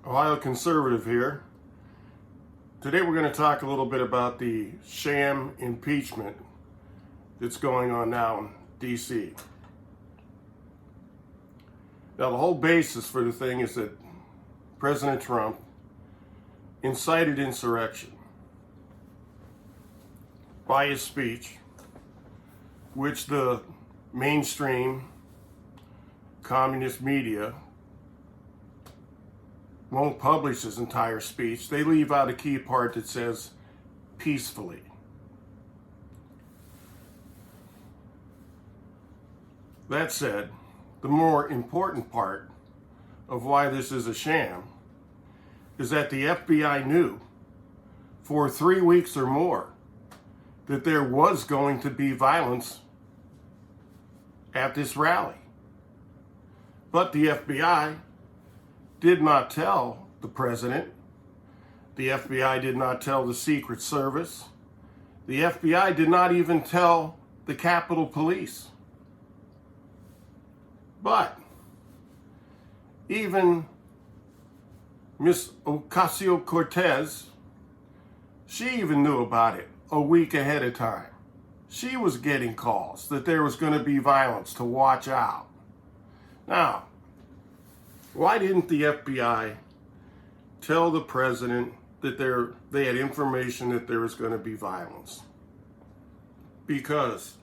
Ohio conservative here. Today we're going to talk a little bit about the sham impeachment that's going on now in D.C. Now the whole basis for the thing is that President Trump incited insurrection by his speech, which the mainstream communist media won't publish his entire speech. They leave out a key part that says peacefully. That said, the more important part of why this is a sham is that the FBI knew for 3 weeks or more that there was going to be violence at this rally. But the FBI did not tell the president. The FBI did not tell the Secret Service. The FBI did not even tell the Capitol Police. But even Miss Ocasio-Cortez, she even knew about it a week ahead of time. She was getting calls that there was going to be violence, to watch out. Now, why didn't the FBI tell the president that they had information that there was going to be violence? Because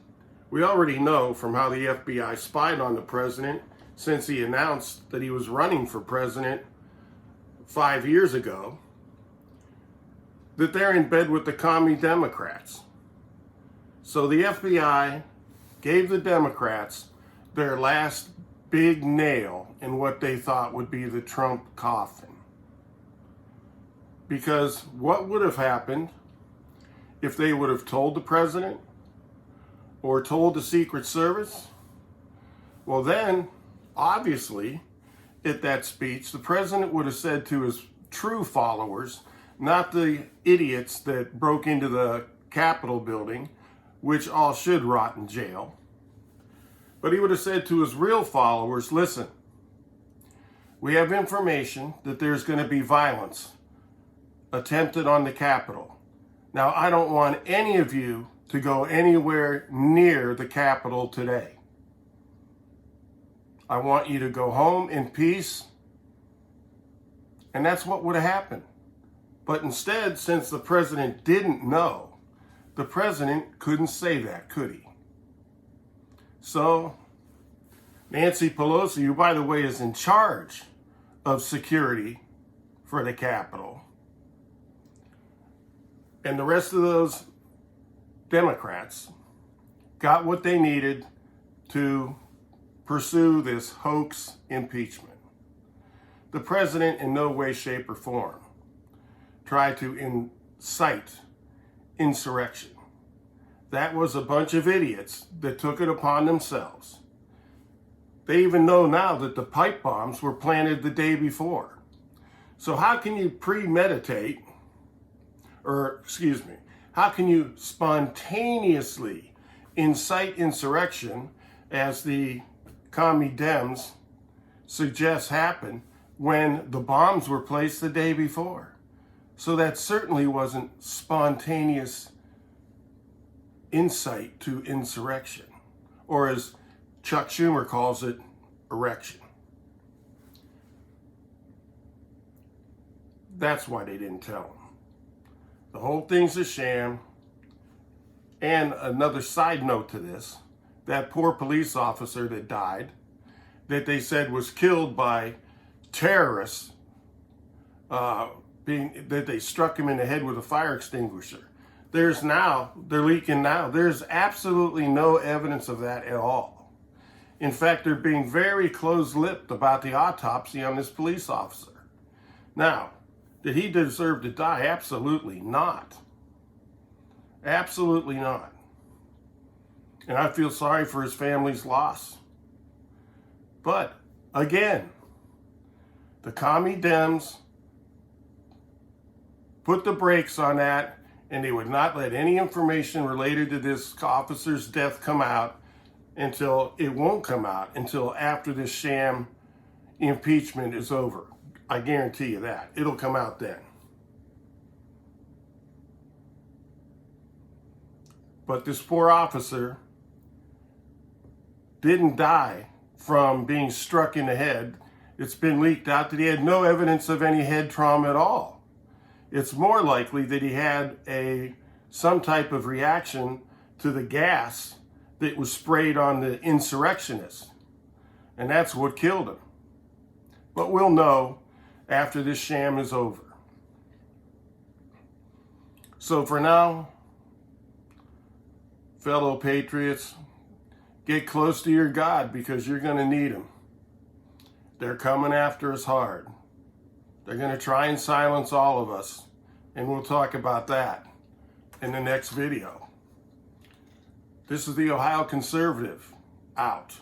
we already know from how the FBI spied on the president since he announced that he was running for president 5 years ago, that they're in bed with the commie Democrats. So the FBI gave the Democrats their last big nail in what they thought would be the Trump coffin. Because what would have happened if they would have told the president or told the Secret Service? Well then, obviously, at that speech, the president would have said to his true followers, not the idiots that broke into the Capitol building, which all should rot in jail, but he would have said to his real followers, listen, we have information that there's going to be violence attempted on the Capitol. Now, I don't want any of you to go anywhere near the Capitol today. I want you to go home in peace. And that's what would have happened. But instead, since the president didn't know, the president couldn't say that, could he? So, Nancy Pelosi, who by the way is in charge of security for the Capitol, and the rest of those Democrats got what they needed to pursue this hoax impeachment. The president in no way, shape, or form tried to incite insurrection. That was a bunch of idiots that took it upon themselves. They even know now that the pipe bombs were planted the day before. So how can you premeditate, how can you spontaneously incite insurrection, as the commie Dems suggest happened, when the bombs were placed the day before? So that certainly wasn't spontaneous insight to insurrection, or as Chuck Schumer calls it, erection. That's why they didn't tell him. The whole thing's a sham. And another side note to this, that poor police officer that died, that they said was killed by terrorists, that they struck him in the head with a fire extinguisher. They're leaking now. There's absolutely no evidence of that at all. In fact, they're being very close-lipped about the autopsy on this police officer. Now, did he deserve to die? Absolutely not. Absolutely not. And I feel sorry for his family's loss. But, again, the commie Dems put the brakes on that, and they would not let any information related to this officer's death come out until after this sham impeachment is over. I guarantee you that. It'll come out then. But this poor officer didn't die from being struck in the head. It's been leaked out that he had no evidence of any head trauma at all. It's more likely that he had some type of reaction to the gas that was sprayed on the insurrectionists. And that's what killed him. But we'll know after this sham is over. So for now, fellow patriots, get close to your God because you're going to need him. They're coming after us hard. They're going to try and silence all of us. And we'll talk about that in the next video. This is the Ohio Conservative, out.